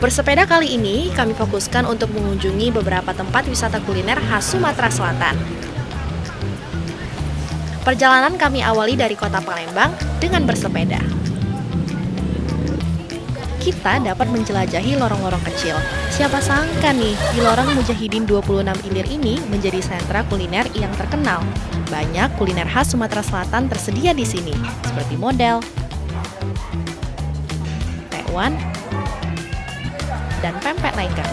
Bersepeda kali ini, kami fokuskan untuk mengunjungi beberapa tempat wisata kuliner khas Sumatera Selatan. Perjalanan kami awali dari kota Palembang dengan bersepeda. Kita dapat menjelajahi lorong-lorong kecil. Siapa sangka nih, di lorong Mujahidin 26 Ilir ini menjadi sentra kuliner yang terkenal. Banyak kuliner khas Sumatera Selatan tersedia di sini, seperti model, tekwan, dan pempek naika.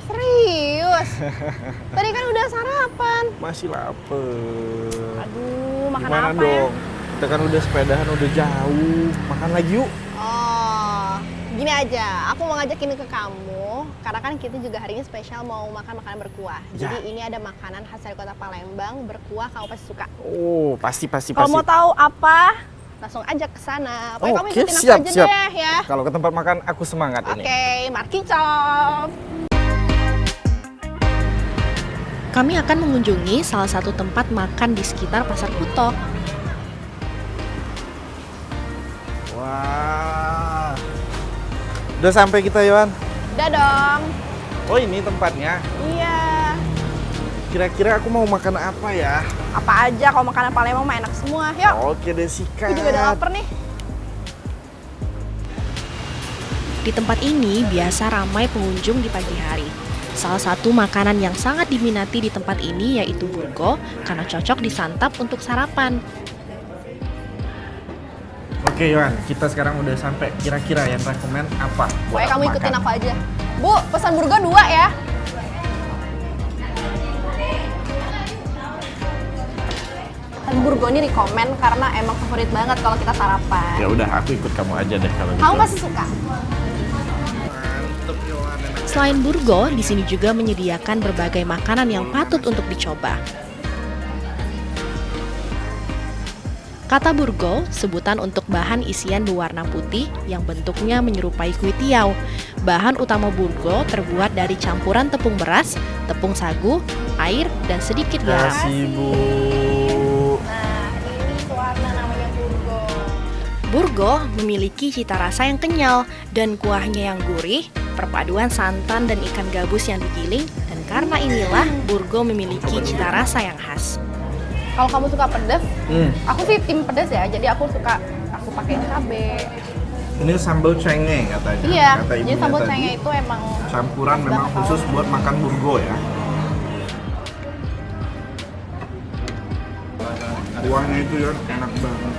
Serius? Tadi kan udah sarapan. Masih lapar. Aduh, makan Gimana apa dong? ya? Kita kan udah sepedahan udah jauh. Makan lagi yuk. Oh, gini aja. Aku mau ngajakin ke kamu. Karena kan kita juga hari ini spesial mau makan makanan berkuah. Ya. Jadi ini ada makanan khas dari kota Palembang berkuah. Kamu pasti suka. Oh, pasti. Kalau mau tahu apa, langsung aja ke sana. Pokoknya kamu ikutin aku aja siap. deh ya. Kalau ke tempat makan aku semangat ini. Oke, markicop. Kami akan mengunjungi salah satu tempat makan di sekitar Pasar Kuto. Wah. Udah sampai kita, Yohan? Udah dong. Oh, ini tempatnya. Iya. Kira-kira aku mau makan apa ya? Apa aja kalau makanan Palembang mah enak semua. Yuk. Oke deh, sikat. Aku juga udah lapar nih. Di tempat ini biasa ramai pengunjung di pagi hari. Salah satu makanan yang sangat diminati di tempat ini yaitu burgo karena cocok disantap untuk sarapan. Oke, Yohan. Kita sekarang udah sampai. Kira-kira yang rekomen apa? Pokoknya kamu ikutin makan? aku aja. Bu, pesan burgo 2 ya. Burgo ini rekomen karena emang favorit banget kalau kita sarapan. Ya udah, aku ikut kamu aja deh kalau gitu. Kamu pasti suka. Mantep, Yohan. Enak. Selain burgo, di sini juga menyediakan berbagai makanan yang patut untuk dicoba. Kata burgo, sebutan untuk bahan isian berwarna putih yang bentuknya menyerupai kuitiau. Bahan utama burgo terbuat dari campuran tepung beras, tepung sagu, air, dan sedikit garam. Kasih, Bu. Nah, ini warna namanya burgo. Burgo memiliki cita rasa yang kenyal dan kuahnya yang gurih, perpaduan santan dan ikan gabus yang digiling, dan karena inilah burgo memiliki cita rasa yang khas. Kalau kamu suka pedas, aku sih tim pedas ya. Jadi aku pakai cabe. Ini sambal cengeng katanya. Iya, Kata jadi ibunya sambal tadi. cengeng itu emang Campuran enak memang banget khusus tau. buat makan burgo ya. Kuahnya itu ya enak banget.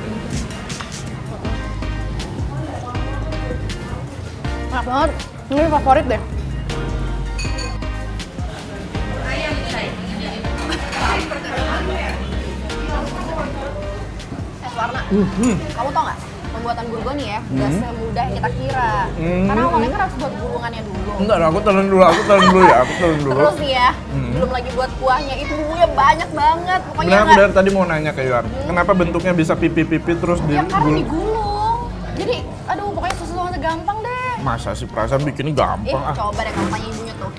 enak banget. Ini favorit deh. Warna. Kamu tau nggak? Pembuatan burgo nih ya, nggak semudah yang kita kira. Karena awalnya kan harus buat gulungannya dulu. Enggak, aku telan dulu ya, aku telan dulu. Terus nih ya, belum lagi buat kuahnya, itu bumbunya banyak banget. Pokoknya Benar, aku nggak- dari tadi mau nanya ke Yohan, kenapa bentuknya bisa pipi-pipi terus ya karena digulung? digulung. Jadi, aduh pokoknya sesuatu gampang deh. Masa sih perasaan bikinnya gampang ah. Coba deh kamu tanya ibunya tuh.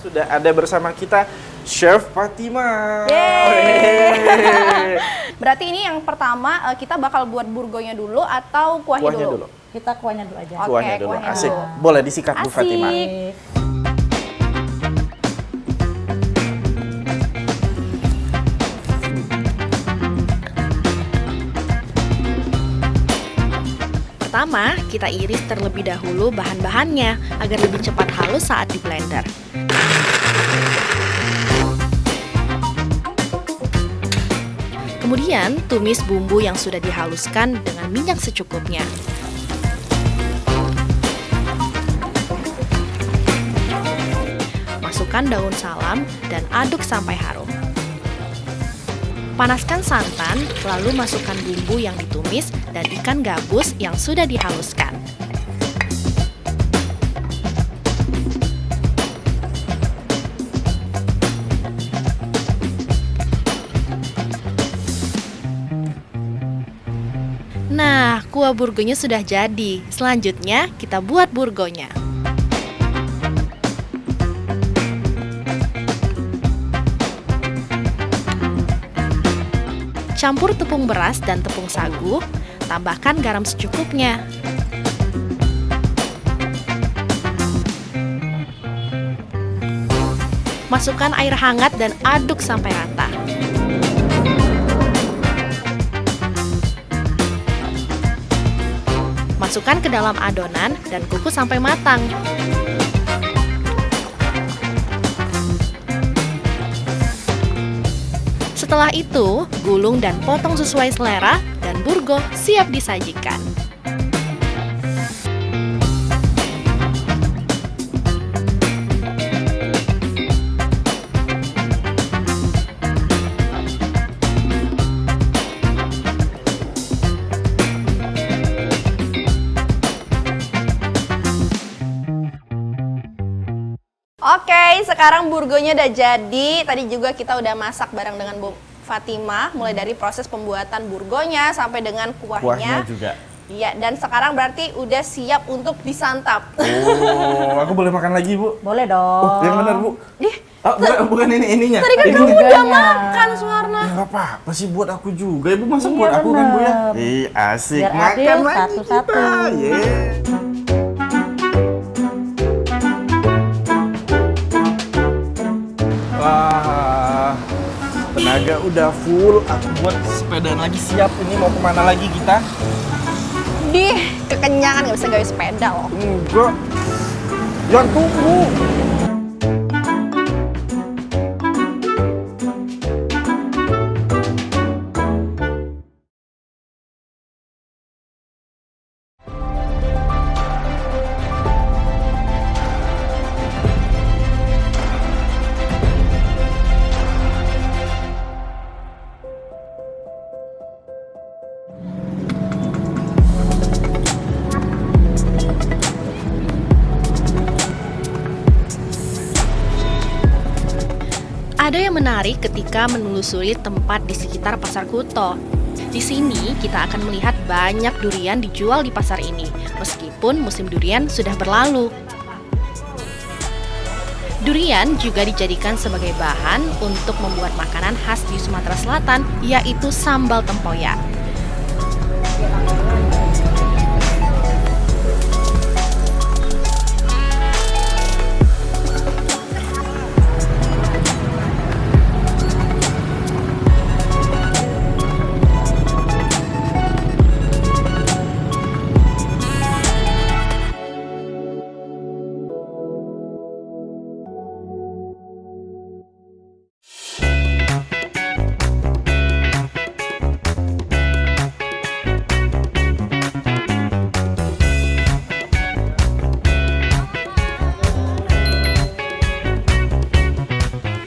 Sudah ada bersama kita Chef Fatima. Yeay. Berarti ini yang pertama kita bakal buat burgonya dulu atau kuahnya, Kuahnya dulu. Kita kuahnya dulu aja. Oke, Kuahnya dulu. kuahnya Asik. dulu. Boleh disikat Bu Asik. Fatima. Pertama, kita iris terlebih dahulu bahan-bahannya agar lebih cepat halus saat di blender. Kemudian, tumis bumbu yang sudah dihaluskan dengan minyak secukupnya. Masukkan daun salam dan aduk sampai harum. Panaskan santan, lalu masukkan bumbu yang ditumis dan ikan gabus yang sudah dihaluskan. Nah, kuah burgonya sudah jadi. Selanjutnya, kita buat burgonya. Campur tepung beras dan tepung sagu, tambahkan garam secukupnya. Masukkan air hangat dan aduk sampai rata. Masukkan ke dalam adonan dan kukus sampai matang. Setelah itu, gulung dan potong sesuai selera dan burgo siap disajikan. Oke, sekarang burgonya udah jadi. Tadi juga kita udah masak bareng dengan Bu Fatimah, mulai dari proses pembuatan burgonya sampai dengan kuahnya juga. Iya, dan sekarang berarti udah siap untuk disantap. Oh, aku boleh makan lagi, Bu? Boleh dong. Oh, yang benar, Bu. Ih, bukan ininya. tadi kan kamu udah makan, Suwarna. Ya nggak apa-apa sih, buat aku juga. Ibu masak Iya, buat aku kan, Bu ya? bener. Ih, asik. Biar Makan adil, lagi satu-satu. kita. Yeah. Wah, tenaga udah full. Aku buat sepedaan lagi siap. Ini mau kemana lagi kita? Dih, kekenyangan nggak bisa gawe sepeda loh. Enggak. Yang tunggu. Ada yang menarik ketika menelusuri tempat di sekitar Pasar Kuto. Di sini kita akan melihat banyak durian dijual di pasar ini, meskipun musim durian sudah berlalu. Durian juga dijadikan sebagai bahan untuk membuat makanan khas di Sumatera Selatan, yaitu sambal tempoyak.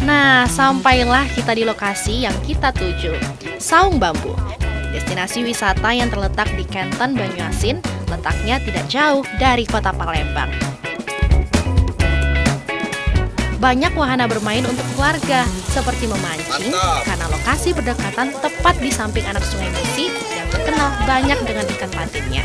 Nah, sampailah kita di lokasi yang kita tuju, Saung Bambu. Destinasi wisata yang terletak di Kenton, Banyuasin, letaknya tidak jauh dari kota Palembang. Banyak wahana bermain untuk keluarga, seperti memancing, karena lokasi berdekatan tepat di samping anak Sungai Musi yang terkenal banyak dengan ikan patinnya.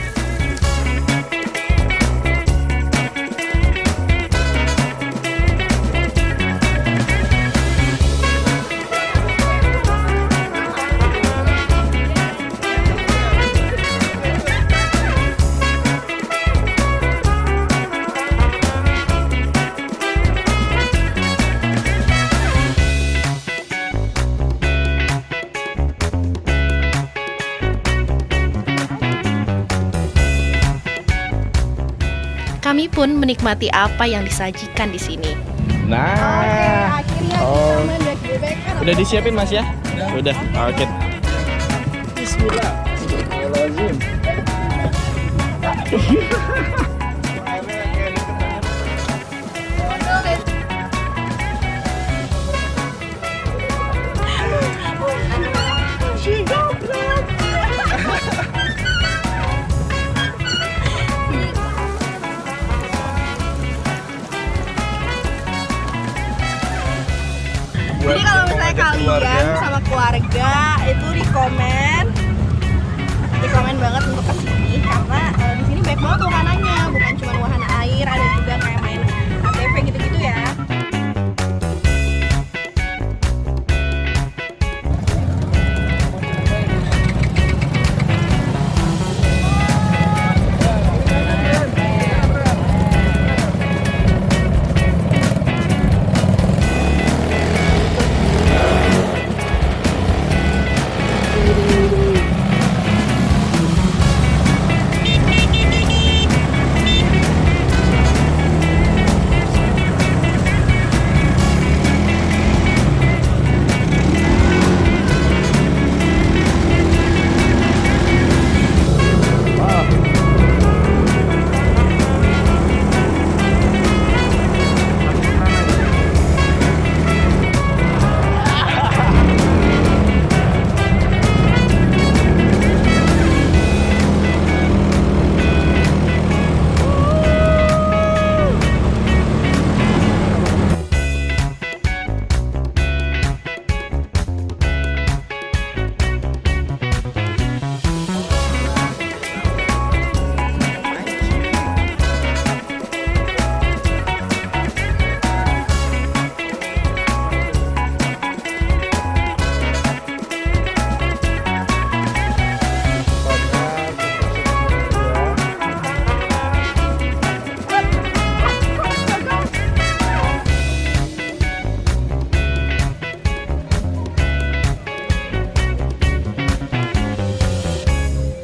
Kami pun menikmati apa yang disajikan di sini. Nah, Akhirnya Oh. kita main bebek-bebekan. udah disiapin Mas ya? Udah. Oke. Bismillahirrahmanirrahim. Jadi kalau misalnya kalian sama keluarga itu rekomen banget untuk kesini karena di sini banyak banget wahananya, bukan cuma wahana air, ada juga kayak main ATV gitu-gitu ya.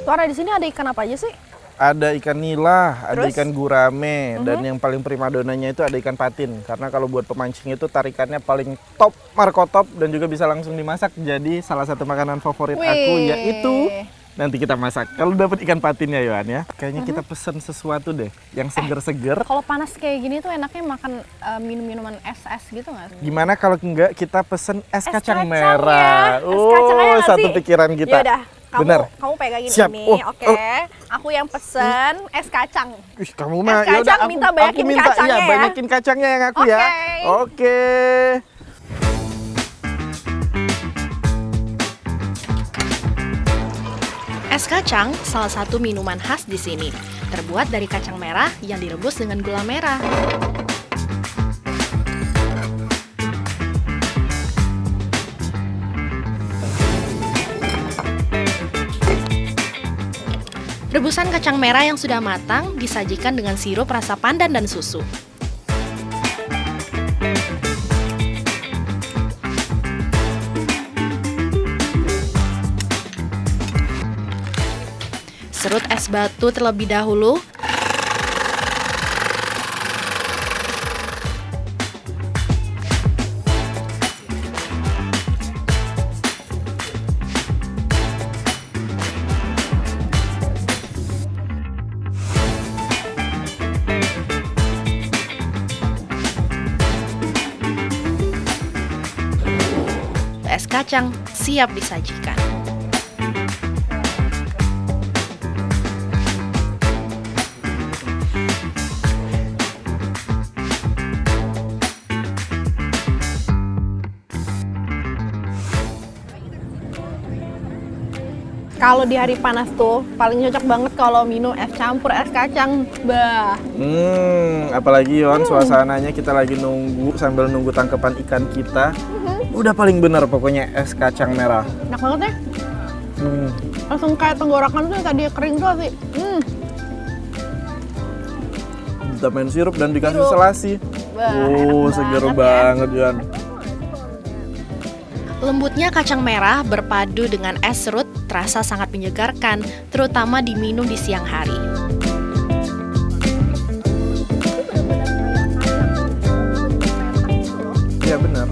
Suara di sini ada ikan apa aja sih? Ada ikan nila, ada Terus? ikan gurame, dan yang paling primadonanya itu ada ikan patin. Karena kalau buat pemancing itu tarikannya paling top, markotop, dan juga bisa langsung dimasak. Jadi salah satu makanan favorit aku Wih. yaitu nanti kita masak. Kalau dapat ikan patinnya Yohan ya, kayaknya kita pesen sesuatu deh yang seger-seger. Kalau panas kayak gini tuh enaknya makan minum-minuman es gitu nggak sih? Gimana kalau enggak kita pesen es kacang kacang merah? ya. Es kacang aja nggak Satu sih? pikiran kita. Yaudah, Bener. kamu pegangin Siap. ini, Oh, oke? Aku yang pesen es kacang. Ih, kamu mah Es kacang, yaudah, minta aku banyakin minta kacangnya iya, ya. banyakin kacangnya yang aku ya. Oke. Oke. Es kacang salah satu minuman khas di sini. Terbuat dari kacang merah yang direbus dengan gula merah. Rebusan kacang merah yang sudah matang disajikan dengan sirup rasa pandan dan susu. Serut es batu terlebih dahulu. Es kacang siap disajikan. Kalau di hari panas tuh paling cocok banget kalau minum es campur es kacang. Bah. Apalagi Yon, suasananya kita lagi nunggu sambil nunggu tangkapan ikan kita. Udah paling bener pokoknya es kacang merah. Enak banget ya. Hmm. Langsung kayak tenggorokan tuh yang tadi kering tuh sih. Ditambahin sirup dan dikasih Sirup. selasi. Wah, Oh, enak seger banget banget Yon. Lembutnya kacang merah berpadu dengan es serut terasa sangat menyegarkan, terutama diminum di siang hari. Iya benar.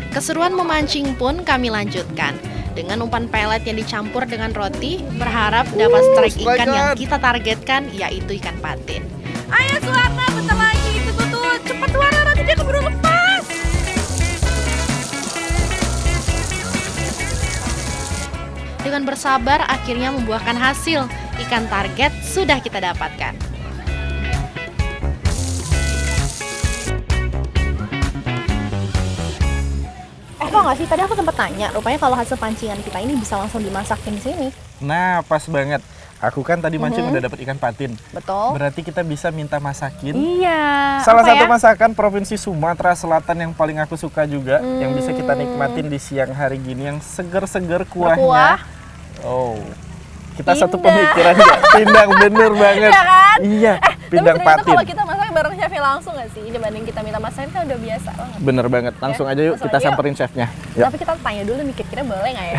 Keseruan memancing pun kami lanjutkan. Dengan umpan pelet yang dicampur dengan roti, berharap dapat strike ikan yang kita targetkan, yaitu ikan patin. Ayo Suwarna, bentar lagi. Tuh. Cepet Suwarna, nanti dia keburu lepas. Dengan bersabar, akhirnya membuahkan hasil. Ikan target sudah kita dapatkan. Kok nggak sih? Tadi aku sempat tanya, rupanya kalau hasil pancingan kita ini bisa langsung dimasakin di sini. Nah, pas banget. Aku kan tadi mancing udah dapat ikan patin. Betul. Berarti kita bisa minta masakin. Iya. Salah apa satu ya? masakan Provinsi Sumatera Selatan yang paling aku suka juga, yang bisa kita nikmatin di siang hari gini, yang seger-seger kuahnya. Berkuah. Oh, kita satu Pindang. pemikiran ya. Pindang, bener banget. Iya kan? Iya, pindang Tapi sebenarnya itu patin. kalau kita masak bareng chefnya langsung nggak sih? Dibanding kita minta masakin kan udah biasa banget. Bener banget. Langsung aja yuk Langsung kita aja yuk. samperin chefnya. Yuk. Tapi kita tanya dulu nih, kira-kira boleh nggak ya?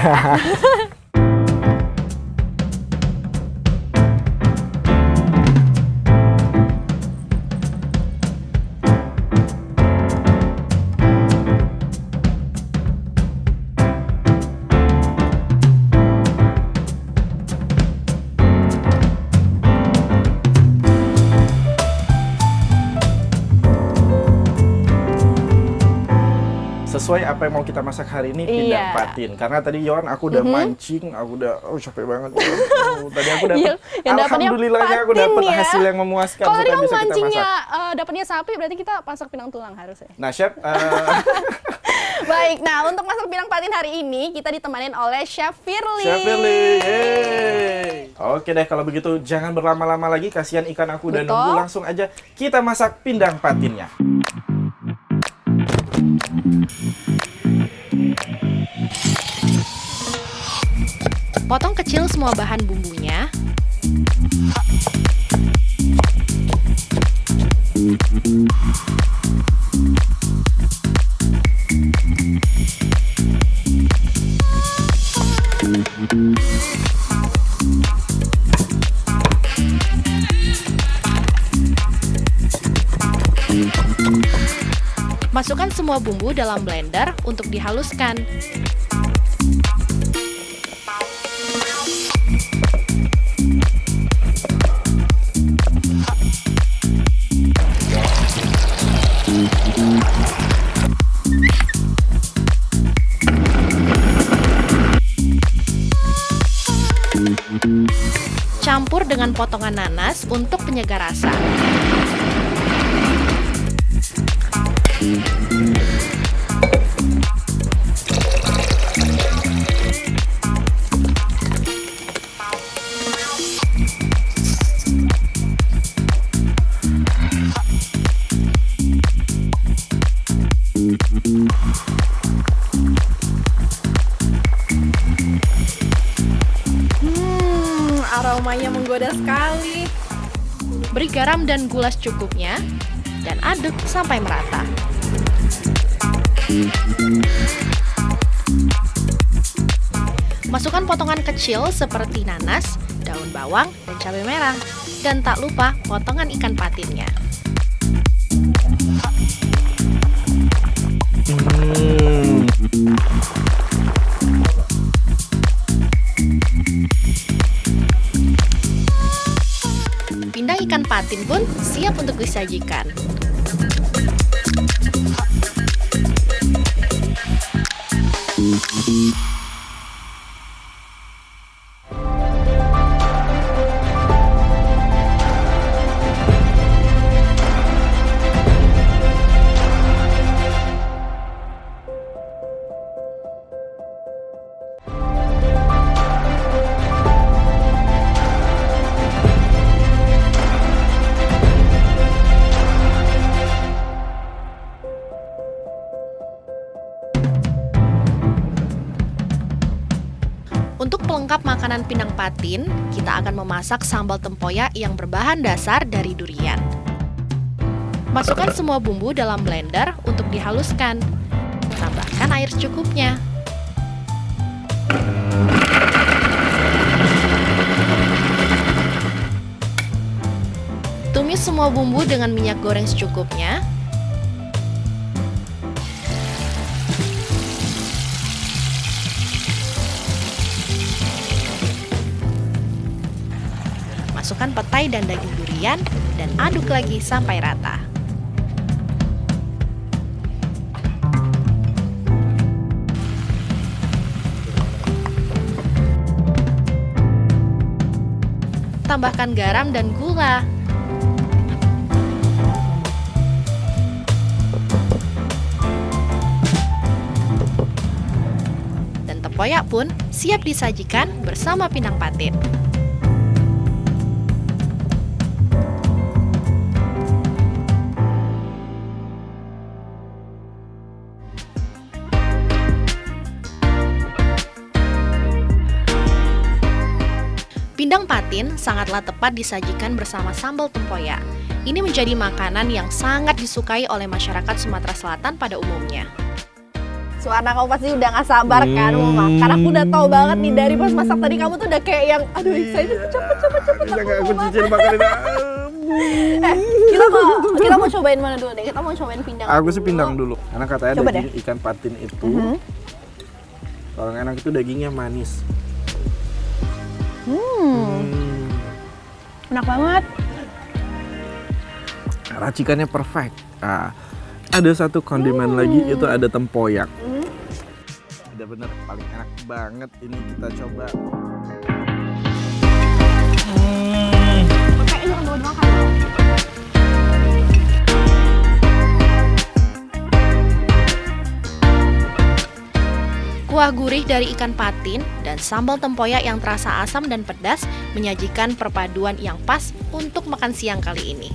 Sesuai apa yang mau kita masak hari ini, pindang Iya. patin. Karena tadi Yohan aku udah mancing, aku udah capek banget. Tadi aku dapat, Iya, yang dapatnya alhamdulillahnya aku patin dapat ya. hasil yang memuaskan. Kalau tadi supaya kamu bisa kita mancingnya masak. dapatnya sapi, berarti kita masak pinang tulang harusnya. Nah, chef, Baik, nah untuk masak pinang patin hari ini kita ditemanin oleh Chef Firly. Chef Firly, yeay. Oke deh, kalau begitu jangan berlama-lama lagi. Kasihan ikan aku udah Betul. nunggu. Langsung aja kita masak pindang patinnya. Potong kecil semua bahan bumbunya. Masukkan semua bumbu dalam blender untuk dihaluskan. Campur dengan potongan nanas untuk penyegar rasa. Aromanya menggoda sekali. Beri garam dan gula secukupnya, dan aduk sampai merata. Masukkan potongan kecil seperti nanas, daun bawang, dan cabai merah. Dan tak lupa potongan ikan patinnya. Pindang ikan patin pun siap untuk disajikan. Untuk pelengkap makanan pindang patin, kita akan memasak sambal tempoyak yang berbahan dasar dari durian. Masukkan semua bumbu dalam blender untuk dihaluskan. Tambahkan air secukupnya. Tumis semua bumbu dengan minyak goreng secukupnya. masukkan petai dan daging durian, dan aduk lagi sampai rata. Tambahkan garam dan gula. Dan tempoyak pun siap disajikan bersama pindang patin. Pindang patin sangatlah tepat disajikan bersama sambal tempoyak. Ini menjadi makanan yang sangat disukai oleh masyarakat Sumatera Selatan pada umumnya. Suarna, kamu pasti udah gak sabar kan mau makan. Aku udah tahu banget nih dari pas masak tadi kamu tuh udah kayak yang aduh excited, cepet. Bisa nggak aku cicil makan ini? Kita mau cobain mana dulu deh? Kita mau cobain pindang. Aku sih pindang dulu. Karena katanya Coba daging ikan patin itu kalau yang enak itu dagingnya manis. Enak banget. Racikannya perfect. Nah, ada satu kondimen lagi, itu ada tempoyak. Udah bener paling enak banget, ini kita coba. Pakai ini untuk dimakan. Kuah gurih dari ikan patin dan sambal tempoyak yang terasa asam dan pedas menyajikan perpaduan yang pas untuk makan siang kali ini.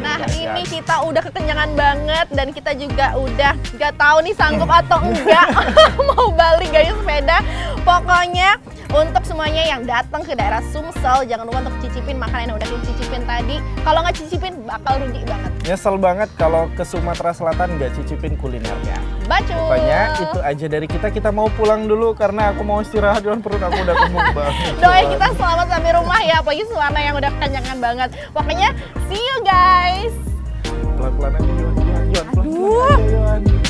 Nah, ini kita udah kekenyangan banget dan kita juga udah gak tahu nih sanggup atau enggak mau balik gaya sepeda. Pokoknya untuk semuanya yang datang ke daerah Sumsel, jangan lupa untuk cicipin makanan yang udah kita cicipin tadi. Kalau nggak cicipin, bakal rugi banget. Nyesel banget kalau ke Sumatera Selatan nggak cicipin kulinernya. Bacot. Pokoknya itu aja dari kita mau pulang dulu karena aku mau istirahat dan perut aku udah kembung banget. Doain kita selamat sampai rumah ya, apalagi Suwana yang udah kekenyangan banget. Pokoknya see you guys. Pelan-pelan aja, Yon. Pelan-pelan aja, Yon.